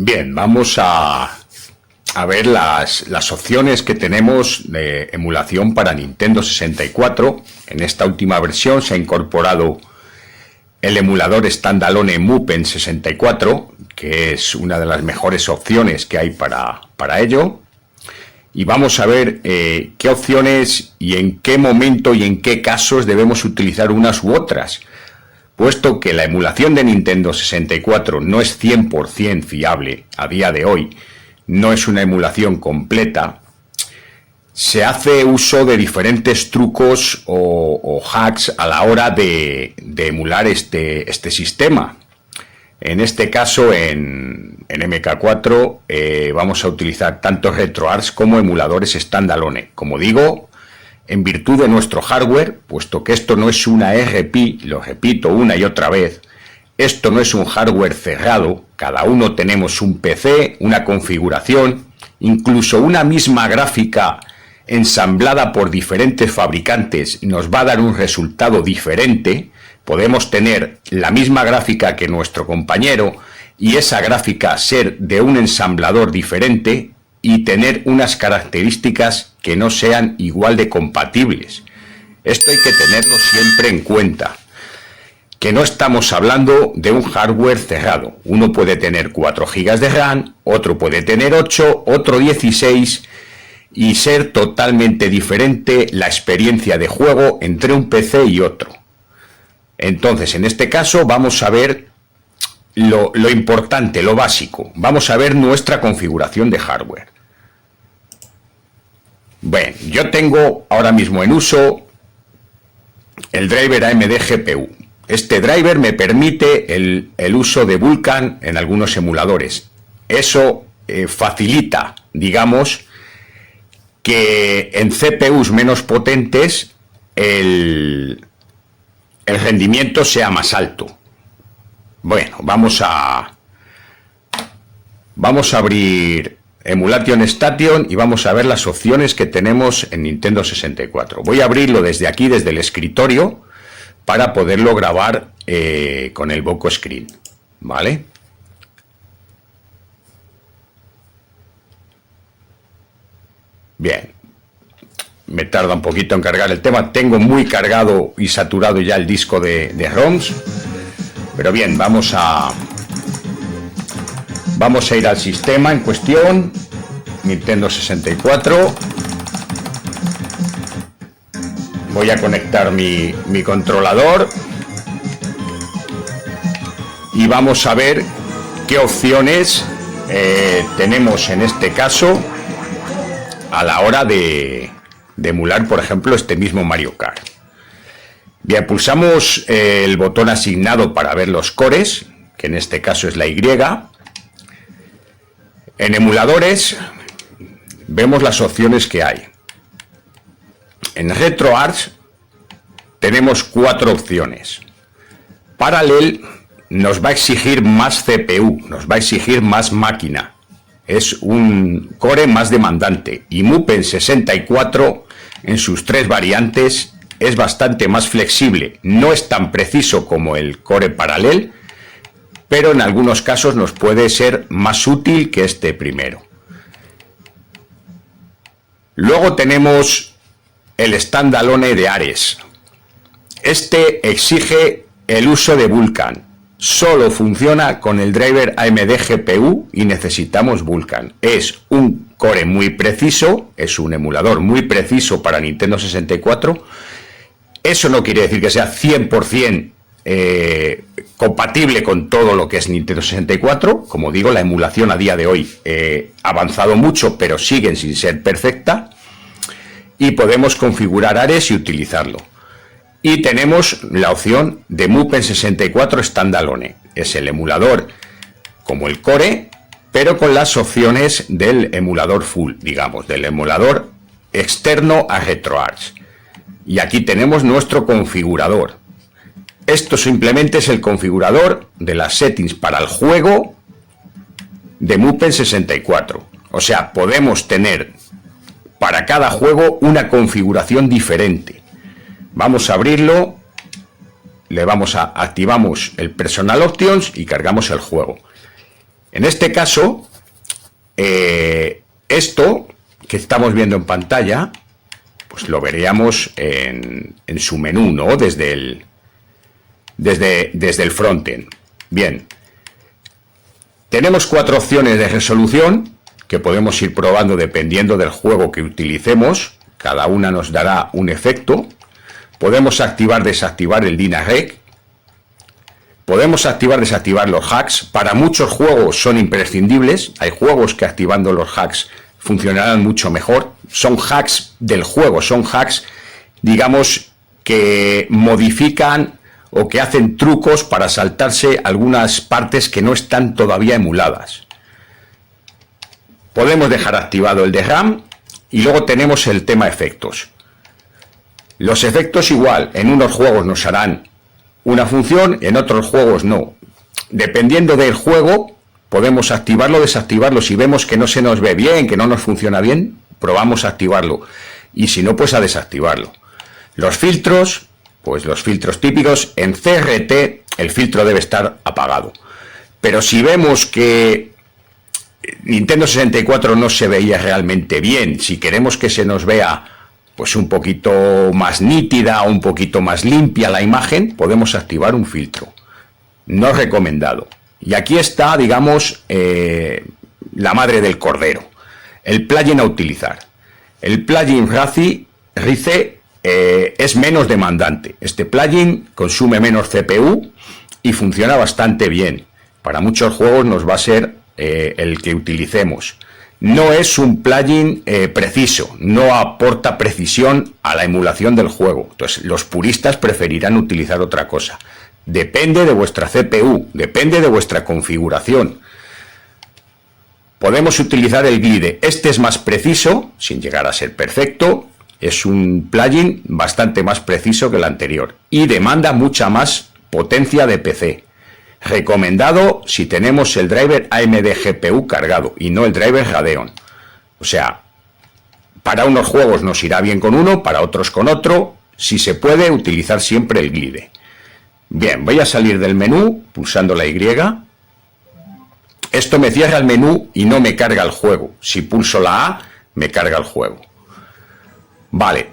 Bien, vamos a ver las opciones que tenemos de emulación para Nintendo 64. En esta última versión se ha incorporado el emulador standalone Mupen 64, que es una de las mejores opciones que hay para ello. Y vamos a ver qué opciones y en qué momento y en qué casos debemos utilizar unas u otras. Puesto que la emulación de Nintendo 64 no es 100% fiable a día de hoy, no es una emulación completa, se hace uso de diferentes trucos o hacks a la hora de emular este sistema. En este caso, en MK4 vamos a utilizar tanto RetroArch como emuladores standalone. Como digo, en virtud de nuestro hardware, puesto que esto no es una RP, lo repito una y otra vez, esto no es un hardware cerrado, cada uno tenemos un PC, una configuración, incluso una misma gráfica ensamblada por diferentes fabricantes nos va a dar un resultado diferente. Podemos tener la misma gráfica que nuestro compañero y esa gráfica ser de un ensamblador diferente y tener unas características que no sean igual de compatibles. Esto hay que tenerlo siempre en cuenta, que no estamos hablando de un hardware cerrado. Uno puede tener 4 GB de RAM, otro puede tener 8, otro 16 y ser totalmente diferente la experiencia de juego entre un PC y otro. Entonces, en este caso vamos a ver lo importante, lo básico. Vamos a ver nuestra configuración de hardware. Bueno, yo tengo ahora mismo en uso el driver AMD GPU. Este driver me permite el uso de Vulkan en algunos emuladores. Eso facilita, digamos, que en CPUs menos potentes el rendimiento sea más alto. Bueno, vamos a abrir Emulation Station y vamos a ver las opciones que tenemos en Nintendo 64. Voy a abrirlo desde aquí, desde el escritorio, para poderlo grabar con el Voco Screen, ¿vale? Bien, me tarda un poquito en cargar el tema. Tengo muy cargado y saturado ya el disco de ROMs. Pero bien, vamos a ir al sistema en cuestión, Nintendo 64. Voy a conectar mi controlador y vamos a ver qué opciones tenemos en este caso a la hora de emular, por ejemplo, este mismo Mario Kart. Bien, pulsamos el botón asignado para ver los cores, que en este caso es la Y. En emuladores vemos las opciones que hay. En RetroArch tenemos 4 opciones. Parallel nos va a exigir más CPU, nos va a exigir más máquina. Es un core más demandante. Y Mupen 64 en sus 3 variantes es bastante más flexible. No es tan preciso como el core Parallel, pero en algunos casos nos puede ser más útil que este primero. Luego tenemos el standalone de Ares. Este exige el uso de Vulkan. Solo funciona con el driver AMD GPU y necesitamos Vulkan. Es un core muy preciso, es un emulador muy preciso para Nintendo 64. Eso no quiere decir que sea 100% compatible con todo lo que es Nintendo 64. Como digo, la emulación a día de hoy ha avanzado mucho, pero siguen sin ser perfecta. Y podemos configurar Ares y utilizarlo. Y tenemos la opción de Mupen 64 Standalone. Es el emulador como el core, pero con las opciones del emulador full, digamos, del emulador externo a RetroArch. Y aquí tenemos nuestro configurador. Esto simplemente es el configurador de las settings para el juego de Mupen 64. O sea, podemos tener para cada juego una configuración diferente. Vamos a abrirlo, activamos el Personal Options y cargamos el juego. En este caso, esto que estamos viendo en pantalla, pues lo veríamos en su menú, ¿no? Desde el frontend. Bien. Tenemos 4 opciones de resolución que podemos ir probando dependiendo del juego que utilicemos. Cada una nos dará un efecto. Podemos activar, desactivar el DynRec. Podemos activar, desactivar los hacks. Para muchos juegos son imprescindibles. Hay juegos que activando los hacks funcionarán mucho mejor. Son hacks del juego, son hacks, digamos, que modifican o que hacen trucos para saltarse algunas partes que no están todavía emuladas. Podemos dejar activado el de RAM y luego tenemos el tema efectos. Los efectos igual, en unos juegos nos harán una función, en otros juegos no. Dependiendo del juego, podemos activarlo o desactivarlo. Si vemos que no se nos ve bien, que no nos funciona bien, probamos a activarlo. Y si no, pues a desactivarlo. Los filtros, pues los filtros típicos. En CRT el filtro debe estar apagado. Pero si vemos que Nintendo 64 no se veía realmente bien, si queremos que se nos vea pues un poquito más nítida o un poquito más limpia la imagen, podemos activar un filtro. No recomendado. Y aquí está, digamos, la madre del cordero. El plugin a utilizar. El plugin Rice es menos demandante. Este plugin consume menos CPU y funciona bastante bien. Para muchos juegos nos va a ser el que utilicemos. No es un plugin preciso, no aporta precisión a la emulación del juego. Entonces, los puristas preferirán utilizar otra cosa. Depende de vuestra CPU, depende de vuestra configuración. Podemos utilizar el glide. Este es más preciso, sin llegar a ser perfecto. Es un plugin bastante más preciso que el anterior y demanda mucha más potencia de PC. Recomendado si tenemos el driver AMD GPU cargado y no el driver Radeon. O sea, para unos juegos nos irá bien con uno, para otros con otro. Si se puede, utilizar siempre el glide. Bien, voy a salir del menú pulsando la Y. Esto me cierra el menú y no me carga el juego. Si pulso la A, me carga el juego. Vale.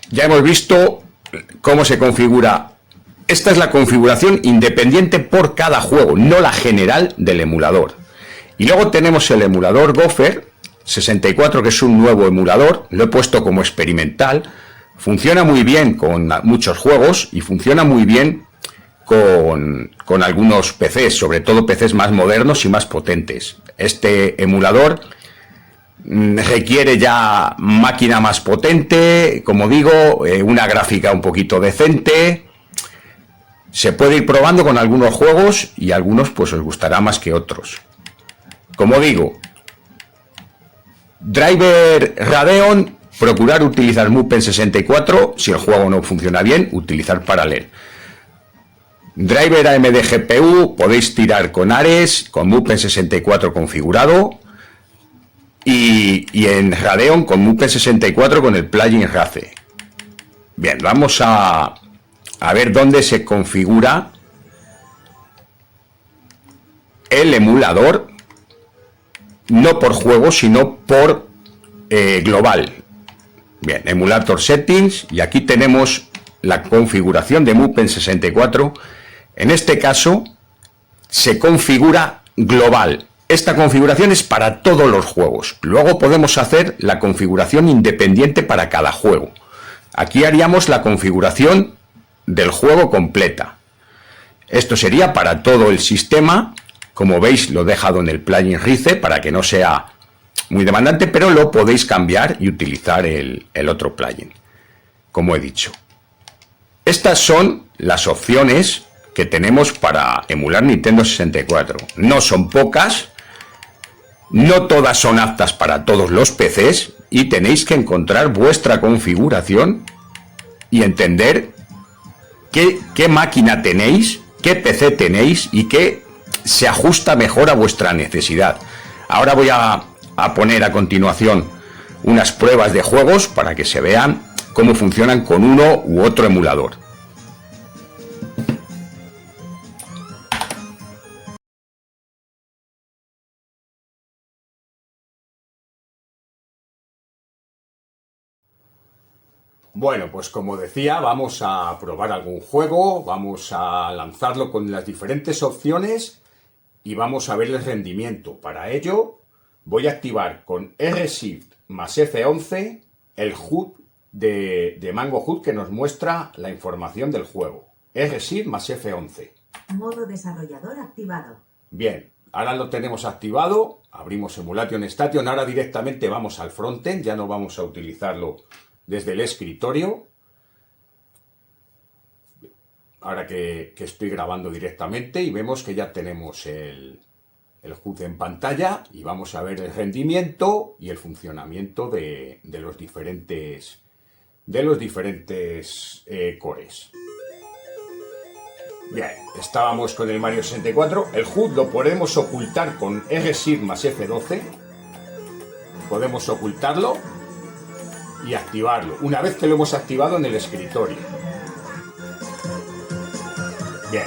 Ya hemos visto cómo se configura. Esta es la configuración independiente por cada juego, no la general del emulador. Y luego tenemos el emulador Gopher 64, que es un nuevo emulador. Lo he puesto como experimental. Funciona muy bien con muchos juegos y funciona muy bien con algunos PCs, sobre todo PCs más modernos y más potentes. Este emulador requiere ya máquina más potente, como digo, una gráfica un poquito decente. Se puede ir probando con algunos juegos y algunos pues os gustará más que otros. Como digo, driver Radeon, procurar utilizar Mupen 64, si el juego no funciona bien, utilizar Parallel. Driver AMD GPU, podéis tirar con Ares, con Mupen 64 configurado, y en Radeon con Mupen 64 con el plugin Race. Bien, vamos a ver dónde se configura el emulador, no por juego, sino por global. Bien, Emulator Settings, y aquí tenemos la configuración de Mupen 64. En este caso, se configura global. Esta configuración es para todos los juegos. Luego podemos hacer la configuración independiente para cada juego. Aquí haríamos la configuración del juego completa. Esto sería para todo el sistema. Como veis, lo he dejado en el plugin Rice para que no sea muy demandante, pero lo podéis cambiar y utilizar el otro plugin, como he dicho. Estas son las opciones que tenemos para emular Nintendo 64. No son pocas, no todas son aptas para todos los PCs y tenéis que encontrar vuestra configuración y entender qué máquina tenéis, qué PC tenéis y qué se ajusta mejor a vuestra necesidad. Ahora voy a poner a continuación unas pruebas de juegos para que se vean cómo funcionan con uno u otro emulador. Bueno, pues como decía, vamos a probar algún juego, vamos a lanzarlo con las diferentes opciones y vamos a ver el rendimiento. Para ello, voy a activar con R-Shift más F11 el HUD de Mango HUD que nos muestra la información del juego. R-Shift más F11. Modo desarrollador activado. Bien, ahora lo tenemos activado, abrimos Emulation Station, ahora directamente vamos al frontend, ya no vamos a utilizarlo desde el escritorio. Ahora que estoy grabando directamente y vemos que ya tenemos el HUD en pantalla y vamos a ver el rendimiento y el funcionamiento de los diferentes cores. Bien, estábamos con el Mario 64. El HUD lo podemos ocultar con R-Shift más F12. Podemos ocultarlo y activarlo, una vez que lo hemos activado en el escritorio. Bien,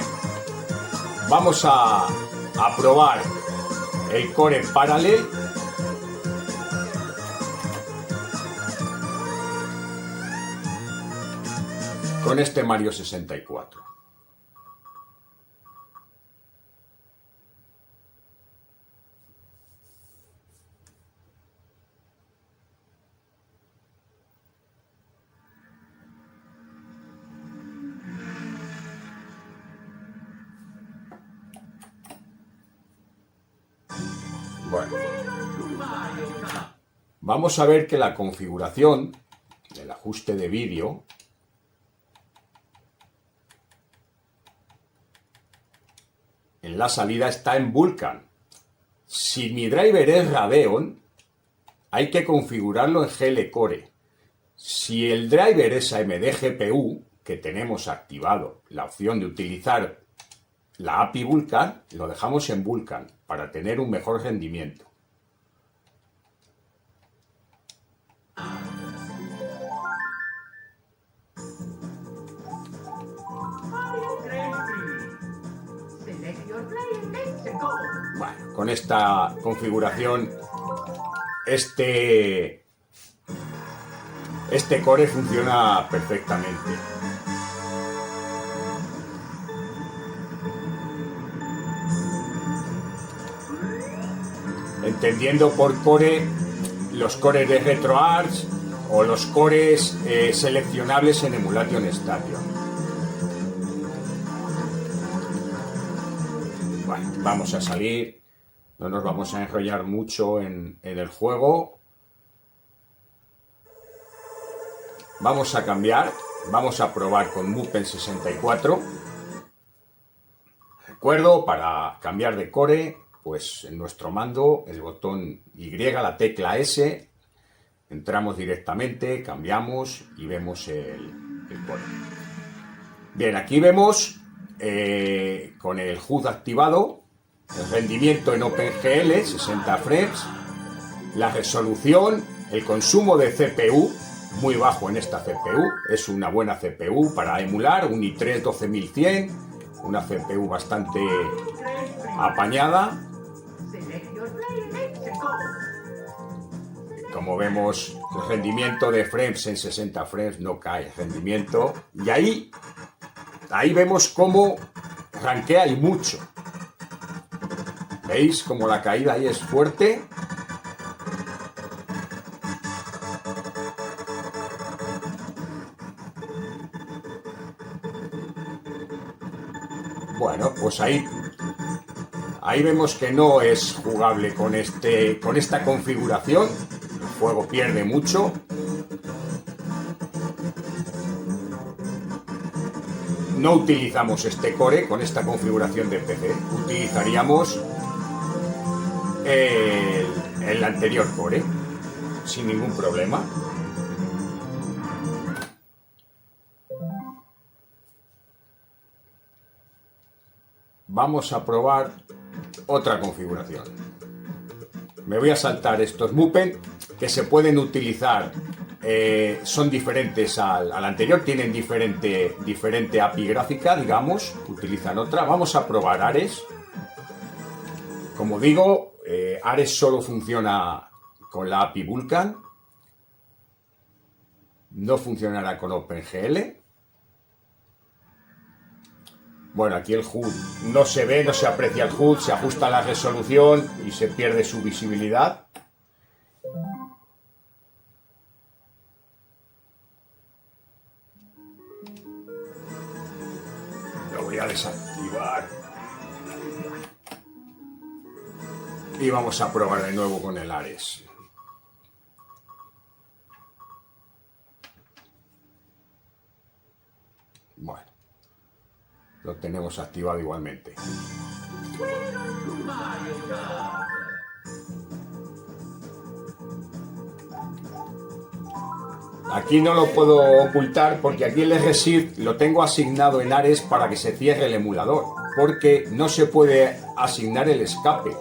vamos a probar el Core Parallel. Con este Mario 64. Bueno, vamos a ver que la configuración del ajuste de vídeo en la salida está en Vulkan. Si mi driver es Radeon, hay que configurarlo en GL Core. Si el driver es AMD GPU, que tenemos activado la opción de utilizar la API Vulkan, lo dejamos en Vulkan para tener un mejor rendimiento. Bueno, con esta configuración, este core funciona perfectamente. Entendiendo por core los cores de RetroArch o los cores seleccionables en Emulation Station. Bueno, vamos a salir, no nos vamos a enrollar mucho en el juego. Vamos a cambiar, vamos a probar con Mupen 64. Recuerdo, para cambiar de core, pues en nuestro mando, el botón Y, la tecla S, entramos directamente, cambiamos y vemos el core. Bien, aquí vemos con el HUD activado, el rendimiento en OpenGL, 60 frames, la resolución, el consumo de CPU, muy bajo en esta CPU, es una buena CPU para emular, un i3 12100, una CPU bastante apañada. Como vemos, el rendimiento de frames en 60 frames no cae, rendimiento, y ahí vemos cómo rankea y mucho. ¿Veis cómo la caída ahí es fuerte? Bueno, pues ahí vemos que no es jugable con esta configuración. El juego pierde mucho. No utilizamos este core con esta configuración de PC. Utilizaríamos el anterior core sin ningún problema. Vamos a probar otra configuración. Me voy a saltar estos Mupen que se pueden utilizar, son diferentes al anterior, tienen diferente API gráfica, digamos, utilizan otra. Vamos a probar Ares. Como digo, Ares solo funciona con la API Vulkan. no funcionará con OpenGL. Bueno, aquí el HUD no se ve, no se aprecia el HUD, se ajusta la resolución y se pierde su visibilidad. Lo voy a desactivar. Y vamos a probar de nuevo con el Ares. Bueno, lo tenemos activado igualmente. Aquí no lo puedo ocultar porque aquí el RShift lo tengo asignado en Ares para que se cierre el emulador, porque no se puede asignar el escape.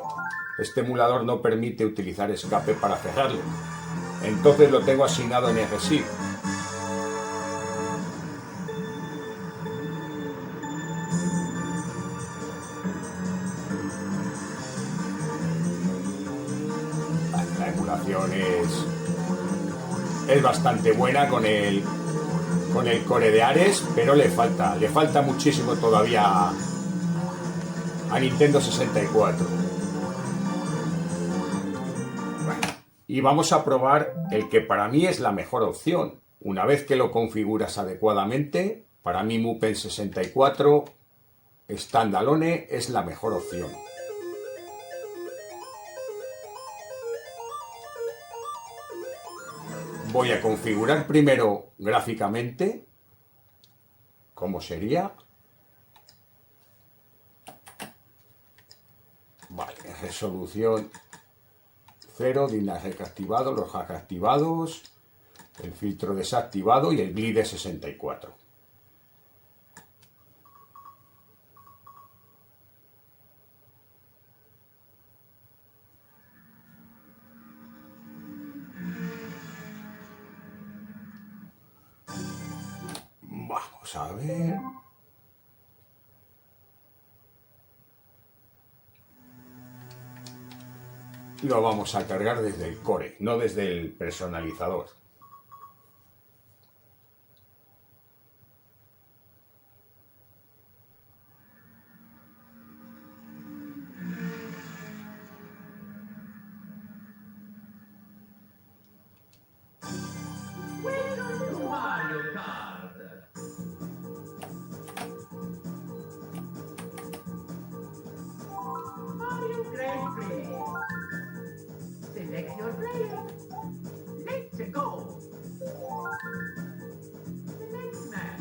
Este emulador no permite utilizar escape para cerrarlo. Entonces lo tengo asignado en RShift. La emulación es bastante buena con el core de Ares, pero le falta muchísimo todavía a Nintendo 64. Bueno, y vamos a probar el que para mí es la mejor opción. Una vez que lo configuras adecuadamente, para mí Mupen 64 Standalone es la mejor opción. Voy a configurar primero gráficamente cómo sería. Vale, resolución 0, DynRec activado, los hacks activados, el filtro desactivado y el glide 64. Vamos a ver. Lo vamos a cargar desde el core, no desde el personalizador. Select your player. Let's go. Select map.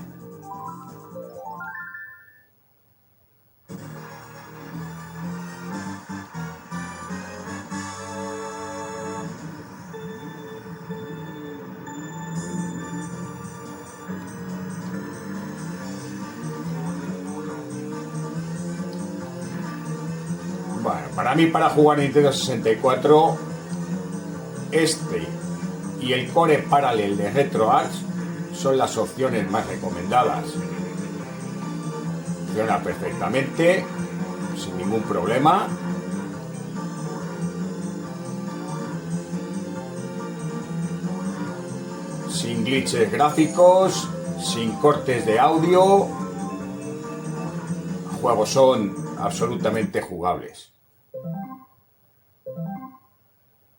Bueno, para mí, para jugar Nintendo 64, este y el Core Parallel de RetroArch son las opciones más recomendadas. Funciona perfectamente, sin ningún problema. Sin glitches gráficos, sin cortes de audio. Los juegos son absolutamente jugables.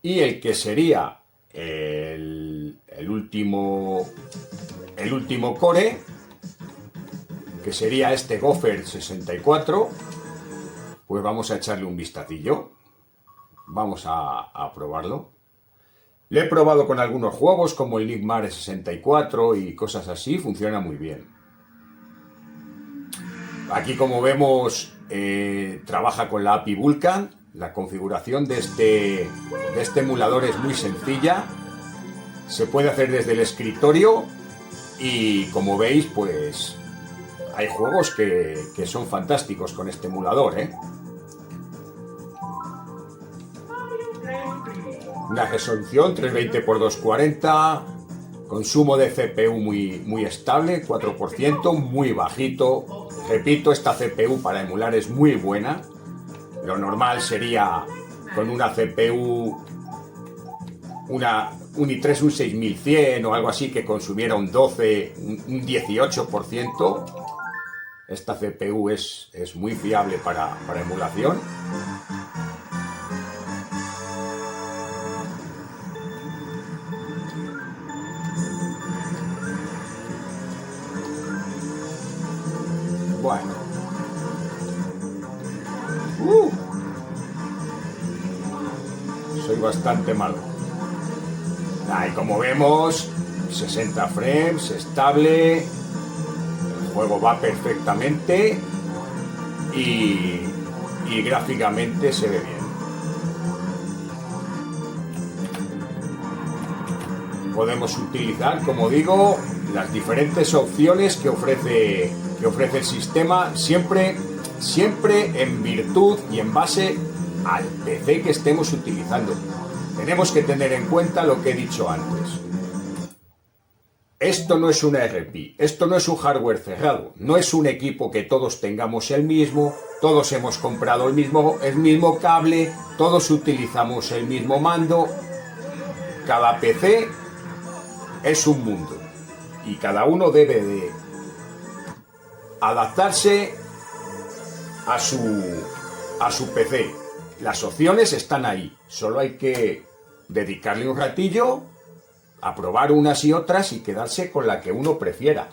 Y el que sería el último core, que sería este Gopher 64, pues vamos a echarle un vistacillo. Vamos a probarlo. Lo he probado con algunos juegos como el Ligmar 64 y cosas así, funciona muy bien. Aquí, como vemos, trabaja con la API Vulkan. La configuración de este emulador es muy sencilla. Se puede hacer desde el escritorio y, como veis, pues hay juegos que son fantásticos con este emulador, ¿eh? Una resolución 320x240, consumo de CPU muy estable, 4%, muy bajito. Repito, esta CPU para emular es muy buena. Lo normal sería con una CPU, un i3, un 6100 o algo así que consumiera un 12, un 18%. Esta CPU es muy fiable para emulación. Bueno. Soy bastante malo. Y como vemos, 60 frames, estable. El juego va perfectamente. Y gráficamente se ve bien. Podemos utilizar, como digo, las diferentes opciones que ofrece el sistema, siempre en virtud y en base al PC que estemos utilizando. Tenemos que tener en cuenta lo que he dicho antes. Esto no es una RP, esto no es un hardware cerrado, no es un equipo que todos tengamos el mismo, todos hemos comprado el mismo cable, todos utilizamos el mismo mando. Cada PC es un mundo y cada uno debe de adaptarse a su PC. Las opciones están ahí, solo hay que dedicarle un ratillo a probar unas y otras y quedarse con la que uno prefiera.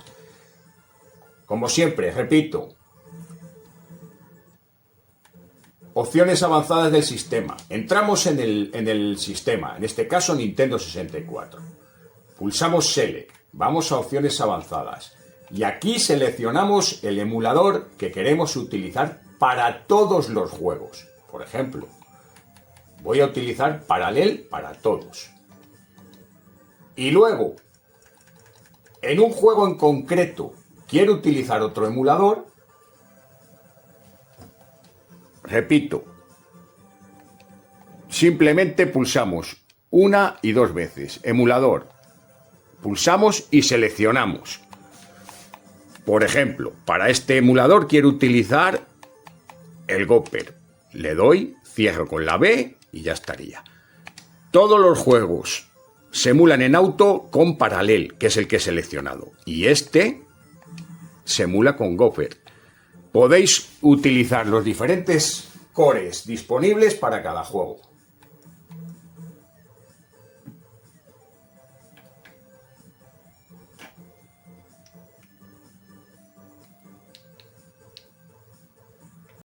Como siempre, repito, opciones avanzadas del sistema. Entramos en el sistema, en este caso Nintendo 64. Pulsamos Select, vamos a opciones avanzadas. Y aquí seleccionamos el emulador que queremos utilizar para todos los juegos. Por ejemplo, voy a utilizar Parallel para todos. Y luego, en un juego en concreto, quiero utilizar otro emulador. Repito, simplemente pulsamos una y dos veces. Emulador. Pulsamos y seleccionamos. Por ejemplo, para este emulador quiero utilizar el Gopher. Le doy, cierro con la B y ya estaría. Todos los juegos se emulan en auto con Parallel, que es el que he seleccionado. Y este se emula con Gopher. Podéis utilizar los diferentes cores disponibles para cada juego.